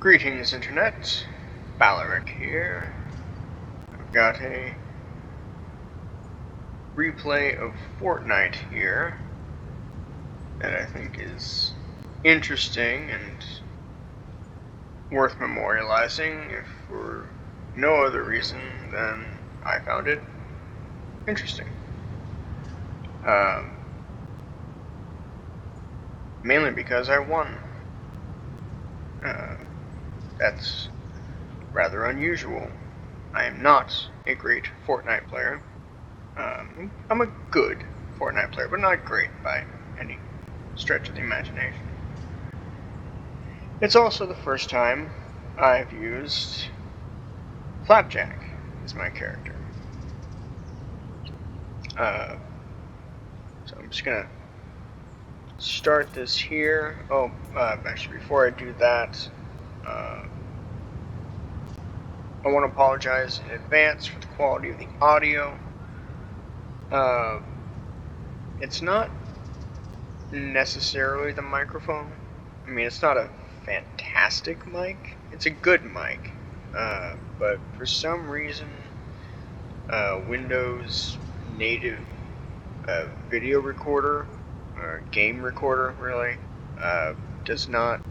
Greetings, Internet. Balaric here. I've got a replay of Fortnite here that I think is interesting and worth memorializing, if for no other reason than I found it interesting. Mainly because I won. That's rather unusual. I am not a great Fortnite player. I'm a good Fortnite player, but not great by any stretch of the imagination. It's also the first time I've used Flapjack as my character. So I'm just gonna start this here. Actually, before I do that, I want to apologize in advance for the quality of the audio. It's not necessarily the microphone. I mean, it's not a fantastic mic. It's a good mic. But for some reason, Windows native video recorder, or game recorder really, does not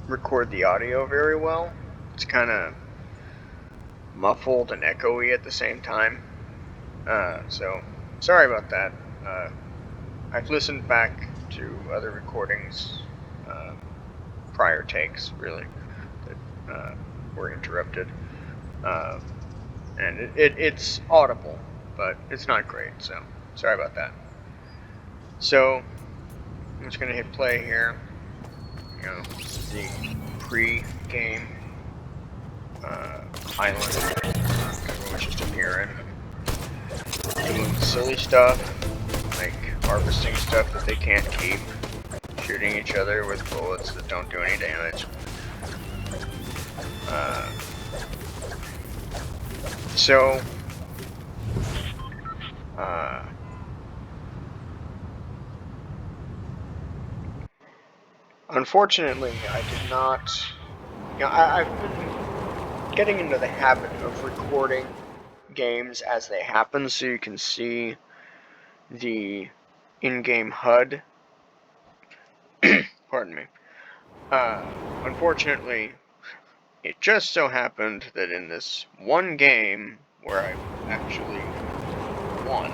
record the audio very well. It's kind of muffled and echoey at the same time. So, sorry about that. I've listened back to other recordings, prior takes, really, that were interrupted. And it's audible, but it's not great, so sorry about that. So, I'm just going to hit play here. This is the pre-game island. Everyone's just appearing, doing silly stuff, like harvesting stuff that they can't keep, shooting each other with bullets that don't do any damage. Unfortunately, I did not. I've been getting into the habit of recording games as they happen, so you can see the in-game HUD. Pardon me. Unfortunately, it just so happened that in this one game where I actually won,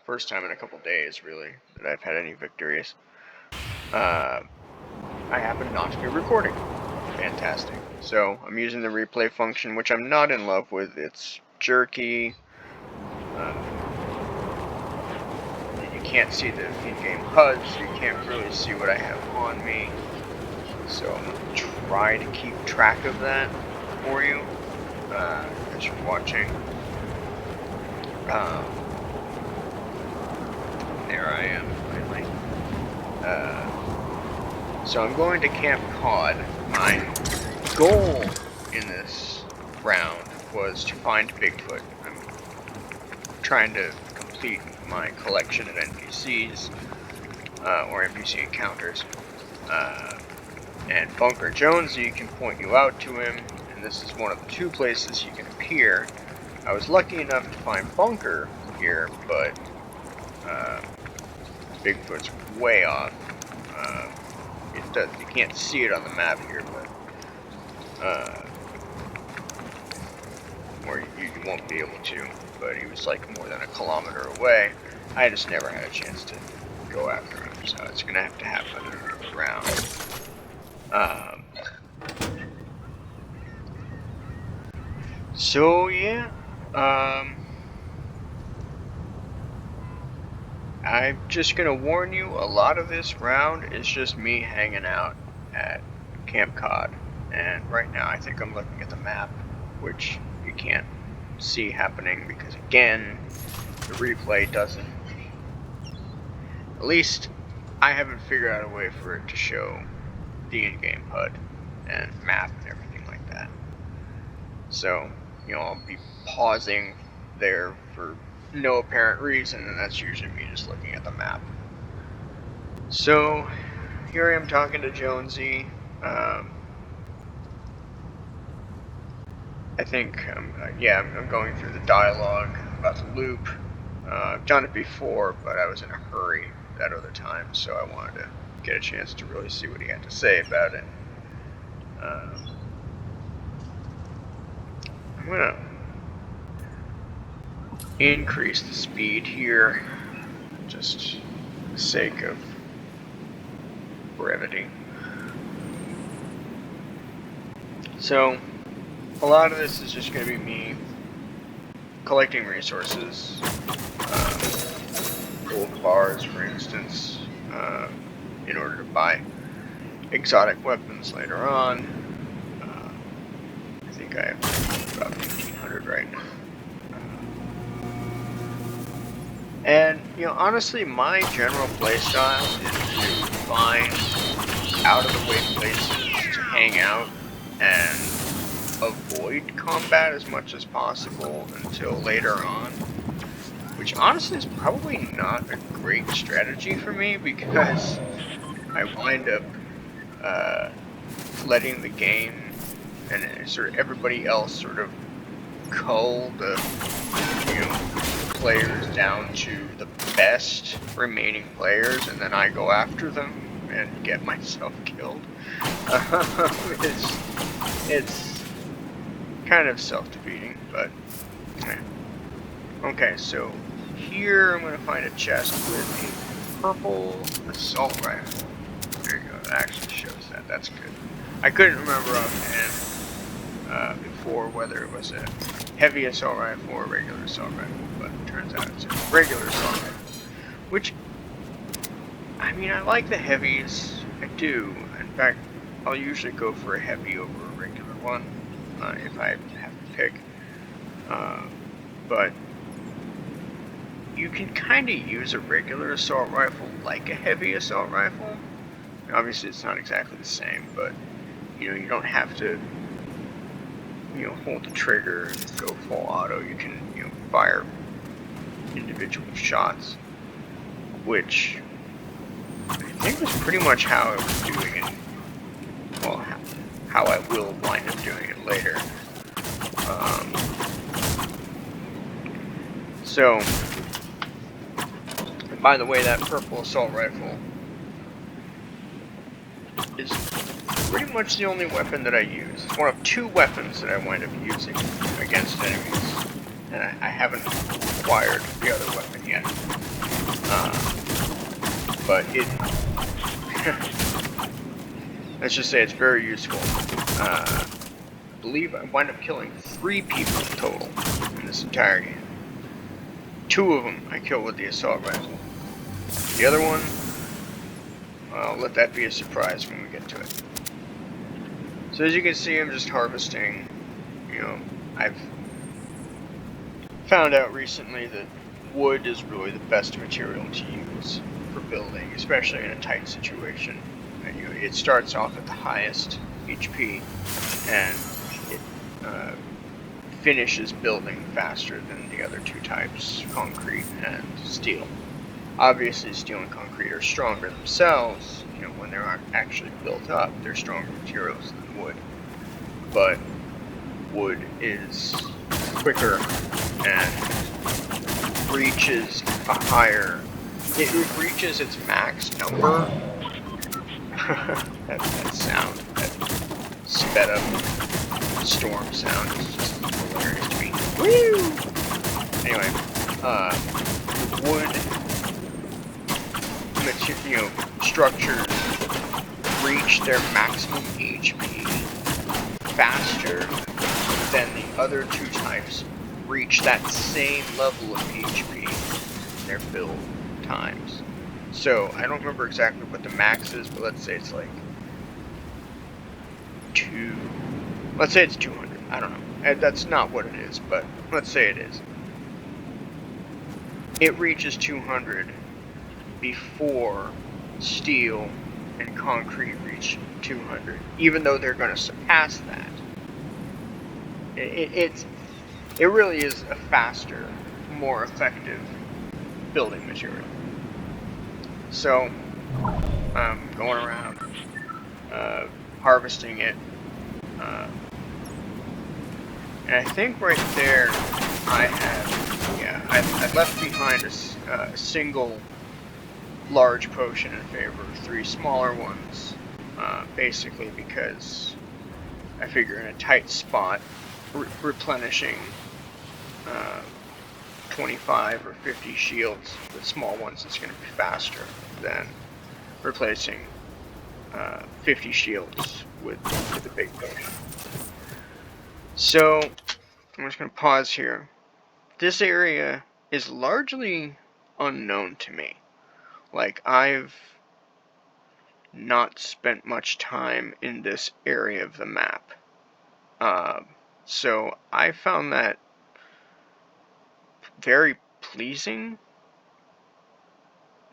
first time in a couple days, really, that I've had any victories, I happen not to be recording. Fantastic. So, I'm using the replay function, which I'm not in love with. It's jerky. You can't see the in-game HUD, so you can't really see what I have on me. So, I'm going to try to keep track of that for you as you're watching. There I am, finally. So I'm going to Camp Cod. My goal in this round was to find Bigfoot. I'm trying to complete my collection of NPCs, or NPC encounters. And Bunker Jonesy can point you out to him, and this is one of the two places you can appear. I was lucky enough to find Bunker here, but Bigfoot's way off. You can't see it on the map here, but or you won't be able to. But he was like more than a kilometer away. I just never had a chance to go after him, so it's gonna have to happen around. So yeah, I'm just gonna warn you, a lot of this round is just me hanging out at Camp Cod, and right now I think I'm looking at the map, which you can't see happening because again, the replay doesn't, at least I haven't figured out a way for it to show the in-game HUD and map and everything like that. So, I'll be pausing there for no apparent reason, and that's usually me just looking at the map. So, here I am talking to Jonesy. I think, I'm going through the dialogue about the loop. I've done it before, but I was in a hurry that other time, so I wanted to get a chance to really see what he had to say about it. I'm gonna increase the speed here, just for the sake of brevity. So, a lot of this is just going to be me collecting resources, gold bars, for instance, in order to buy exotic weapons later on. I think I have about 1,500 right now. And, honestly, my general playstyle is to find out-of-the-way places to hang out and avoid combat as much as possible until later on. Which, honestly, is probably not a great strategy for me, because I wind up letting the game and sort of everybody else sort of cull the players down to the best remaining players, and then I go after them and get myself killed. It's kind of self-defeating, but okay. So here I'm gonna find a chest with a purple assault rifle. There you go. That actually shows that. That's good. I couldn't remember offhand before whether it was a heavy assault rifle or a regular assault rifle, but it turns out it's a regular assault rifle. Which, I mean, I like the heavies. I do. In fact, I'll usually go for a heavy over a regular one if I have to pick. But you can kind of use a regular assault rifle like a heavy assault rifle. Obviously, it's not exactly the same, but you don't have to hold the trigger and go full auto. You can fire individual shots, which I think was pretty much how I was doing it. Well, how I will wind up doing it later. So, by the way, that purple assault rifle is pretty much the only weapon that I use. It's one of two weapons that I wind up using against enemies, and I haven't acquired the other weapon yet. But it, let's just say it's very useful. I believe I wind up killing 3 people total in this entire game. 2 of them I killed with the assault rifle. The other one, I'll let that be a surprise when we get to it. So as you can see, I'm just harvesting. I've found out recently that wood is really the best material to use for building, especially in a tight situation. It starts off at the highest HP, and it finishes building faster than the other 2 types, concrete and steel. Obviously, steel and concrete are stronger themselves. When they're actually built up, they're stronger materials than wood. But wood is quicker and reaches a higher. It reaches its max number. that sound, that sped up storm sound, is just hilarious to me. Woo! Anyway, wood structures reach their maximum HP faster than the other 2 types reach that same level of HP in their build times. So I don't remember exactly what the max is, but let's say it's like let's say it's 200. I don't know. That's not what it is, but let's say it is. It reaches 200 before steel and concrete reach 200, even though they're going to surpass that. It really is a faster, more effective building material. So going around, harvesting it. And I think right there I had, yeah, I left behind a single large potion in favor of 3 smaller ones, basically because I figure in a tight spot, replenishing 25 or 50 shields with small ones is going to be faster than replacing 50 shields with the big potion. So I'm just going to pause here. This area is largely unknown to me. Like, I've not spent much time in this area of the map. So I found that very pleasing.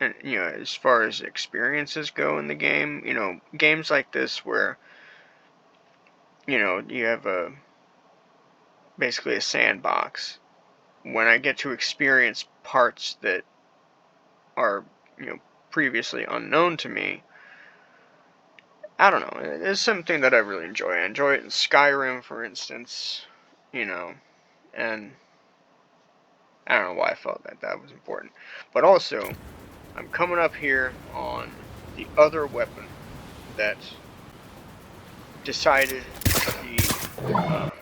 And, you know, as far as experiences go in the game, you know, games like this where, you know, you have basically a sandbox. When I get to experience parts that are, you know, previously unknown to me, I don't know, it's something that I really enjoy. I enjoy it in Skyrim, for instance, you know, and I don't know why I felt that that was important. But also, I'm coming up here on the other weapon that decided the,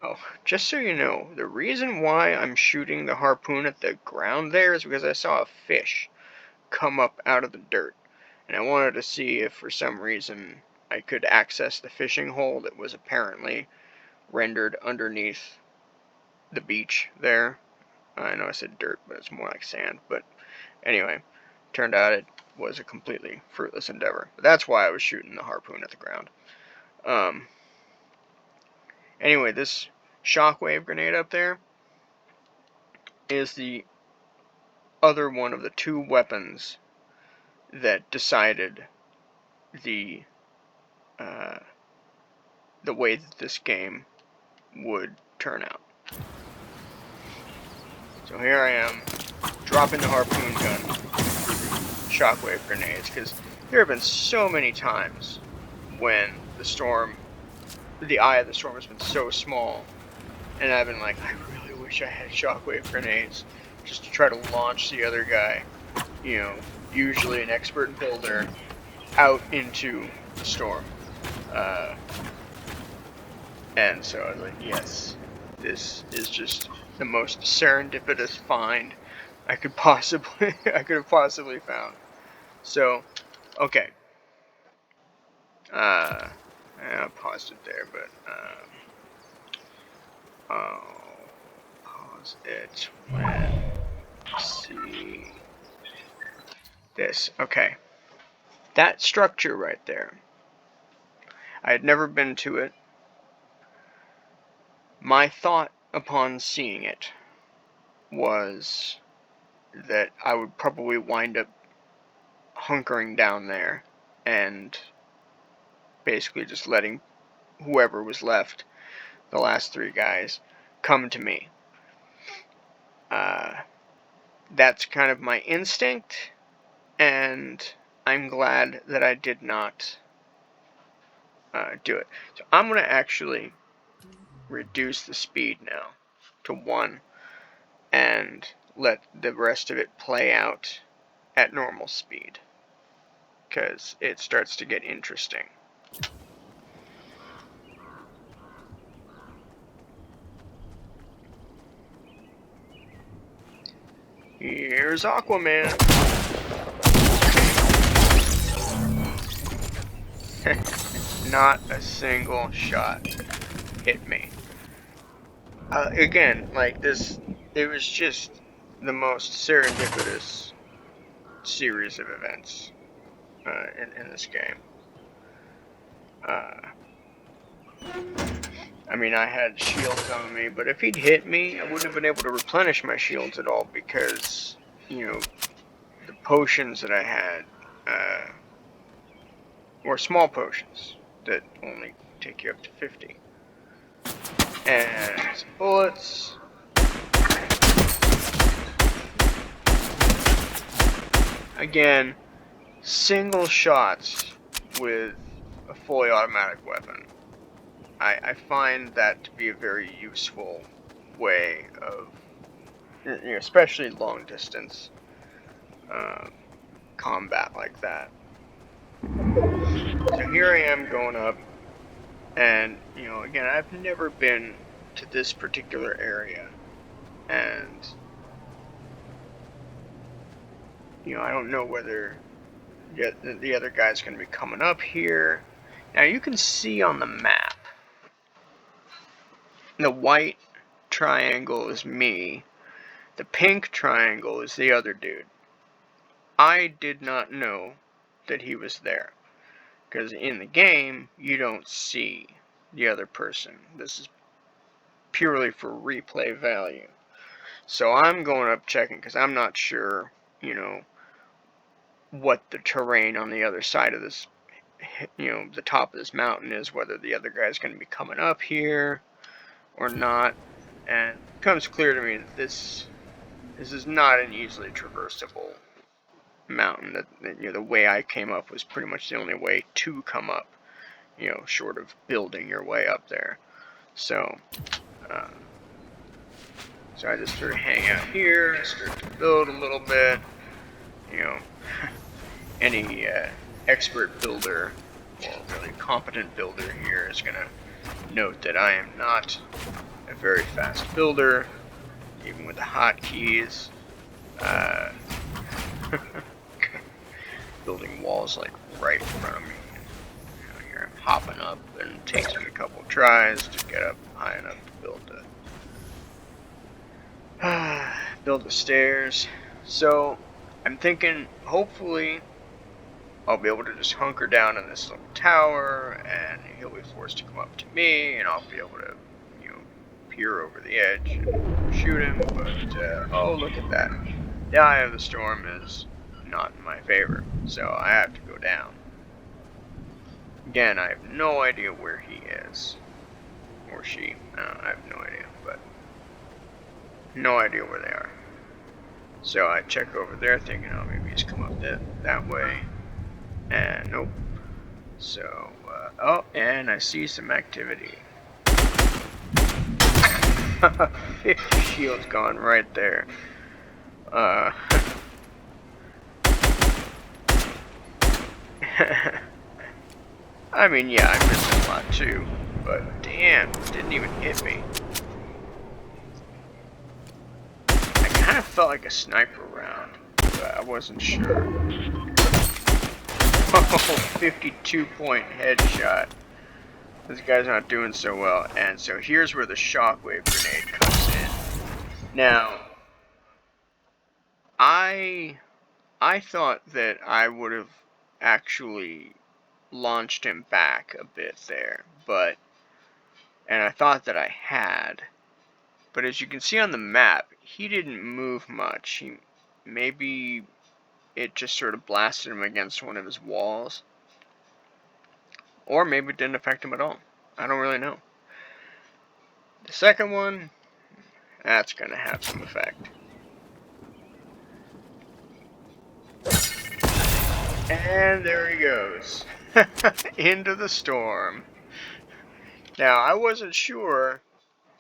oh, just so you know, the reason why I'm shooting the harpoon at the ground there is because I saw a fish come up out of the dirt. And I wanted to see if for some reason I could access the fishing hole that was apparently rendered underneath the beach there. I know I said dirt, but it's more like sand. But anyway, turned out it was a completely fruitless endeavor. But that's why I was shooting the harpoon at the ground. Anyway, this shockwave grenade up there is the other one of the 2 weapons that decided the way that this game would turn out. So here I am, dropping the harpoon gun, shockwave grenades, because there have been so many times when the eye of the storm has been so small, and I've been like, I really wish I had shockwave grenades, just to try to launch the other guy, you know, usually an expert builder, out into the storm. And so I was like, yes, this is just the most serendipitous find I could have possibly found. So, okay. I paused it there, but I'll pause it when I see this. Okay. That structure right there. I had never been to it. My thought upon seeing it was that I would probably wind up hunkering down there and basically just letting whoever was left, the last 3 guys, come to me. That's kind of my instinct, and I'm glad that I did not do it. So I'm going to actually reduce the speed now to 1 and let the rest of it play out at normal speed, because it starts to get interesting. Here's Aquaman. Not a single shot hit me. Again, like this, it was just the most serendipitous series of events in this game. I mean, I had shields on me, but if he'd hit me, I wouldn't have been able to replenish my shields at all because, you know, the potions that I had were small potions that only take you up to 50. And some bullets. Again, single shots with a fully automatic weapon. I find that to be a very useful way of, especially long distance combat like that. So here I am going up, and again, I've never been to this particular area, and I don't know whether the other guy's going to be coming up here. Now you can see on the map, the white triangle is me, the pink triangle is the other dude. I did not know that he was there, because in the game you don't see the other person. This is purely for replay value. So I'm going up checking, because I'm not sure, what the terrain on the other side of this, the top of this mountain is, whether the other guy's going to be coming up here or not. And it becomes clear to me that this is not an easily traversable mountain. That the way I came up was pretty much the only way to come up, short of building your way up there. So I just sort of hang out here, start to build a little bit. Any expert builder or really competent builder here is going to note that I am not a very fast builder, even with the hotkeys. Building walls like right in front of me. Here I'm hopping up, and it takes me a couple tries to get up high enough to build the stairs. So I'm thinking, hopefully I'll be able to just hunker down in this little tower, and he'll be forced to come up to me, and I'll be able to, peer over the edge and shoot him. But oh, look at that! The eye of the storm is not in my favor, so I have to go down. Again, I have no idea where he is, or she. I have no idea, but no idea where they are. So I check over there, thinking, oh, maybe he's come up that way. And nope. So, oh, and I see some activity. 50 shields gone right there. I mean, yeah, I missed a lot too, but damn, it didn't even hit me. I kind of felt like a sniper round, but I wasn't sure. Oh, 52-point headshot. This guy's not doing so well, and so here's where the shockwave grenade comes in. Now, I thought that I would have actually launched him back a bit there, and I thought that I had, but as you can see on the map, he didn't move much. Maybe it just sort of blasted him against one of his walls, or maybe it didn't affect him at all. I don't really know. The second one, that's going to have some effect. And there he goes. Into the storm. Now, I wasn't sure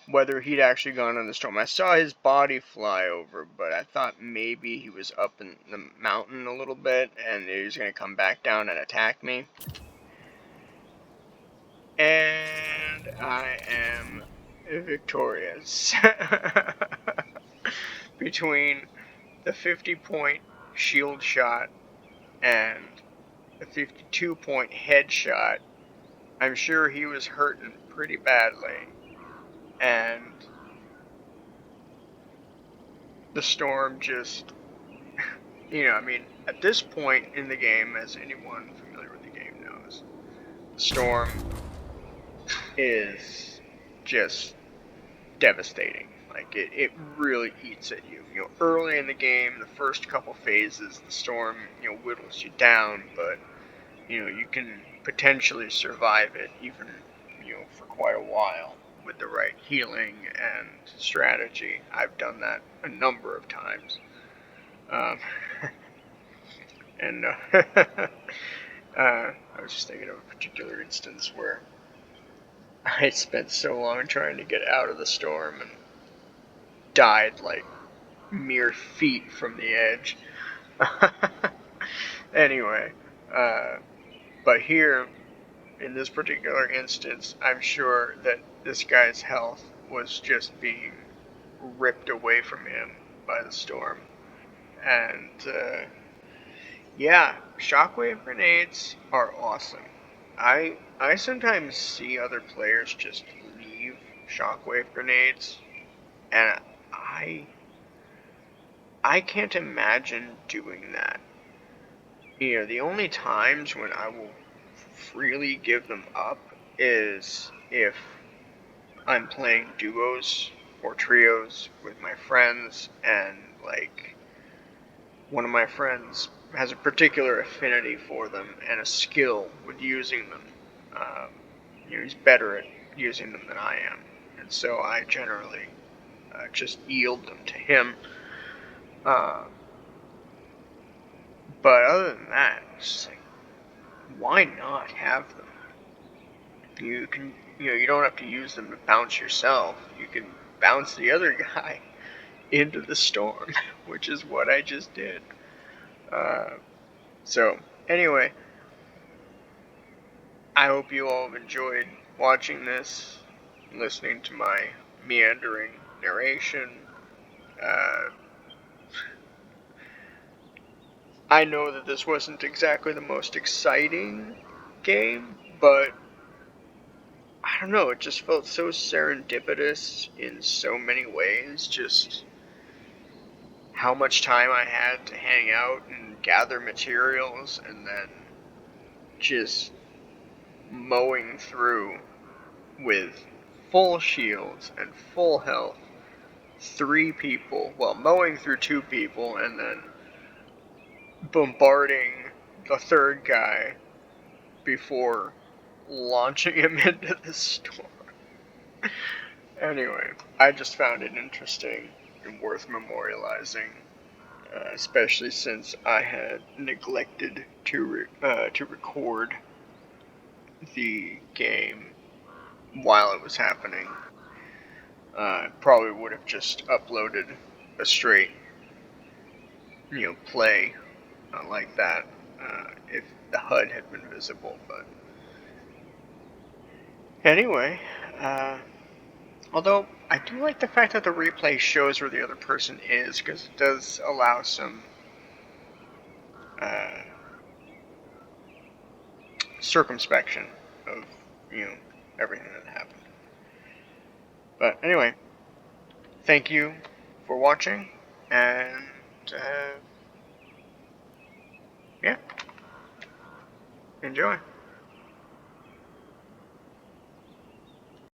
whether he'd actually gone in the storm. I saw his body fly over, but I thought maybe he was up in the mountain a little bit, and he was going to come back down and attack me. And I am victorious. Between the 50-point shield shot and the 52-point headshot, I'm sure he was hurting pretty badly. And the storm just, I mean, at this point in the game, as anyone familiar with the game knows, the storm is just devastating. Like, it really eats at you. Early in the game, the first couple phases, the storm, whittles you down, but, you can potentially survive it even, for quite a while with the right healing and strategy. I've done that a number of times. And I was just thinking of a particular instance where I spent so long trying to get out of the storm and died like mere feet from the edge. Anyway, uh, but here, in this particular instance, I'm sure that this guy's health was just being ripped away from him by the storm. And yeah, shockwave grenades are awesome. I sometimes see other players just leave shockwave grenades, and I can't imagine doing that. You know, the only times when I will freely give them up is if I'm playing duos or trios with my friends, and like one of my friends has a particular affinity for them and a skill with using them. Um, you know, he's better at using them than I am, and so I generally just yield them to him. Uh, but other than that, it's like, why not have them? You can, you know, you don't have to use them to bounce yourself. You can bounce the other guy into the storm, which is what I just did. Uh, so, anyway, I hope you all have enjoyed watching this, listening to my meandering narration. Uh, I know that this wasn't exactly the most exciting game, but I don't know, it just felt so serendipitous in so many ways. Just how much time I had to hang out and gather materials, and then just mowing through with full shields and full health 3 people, well, mowing through 2 people, and then bombarding the third guy before launching him into the storm. Anyway, I just found it interesting and worth memorializing, especially since I had neglected to record the game while it was happening. Probably would have just uploaded a straight, play like that if the HUD had been visible. But anyway, uh, although I do like the fact that the replay shows where the other person is, because it does allow some uh, circumspection of everything that happened. But anyway, thank you for watching, and yeah, enjoy.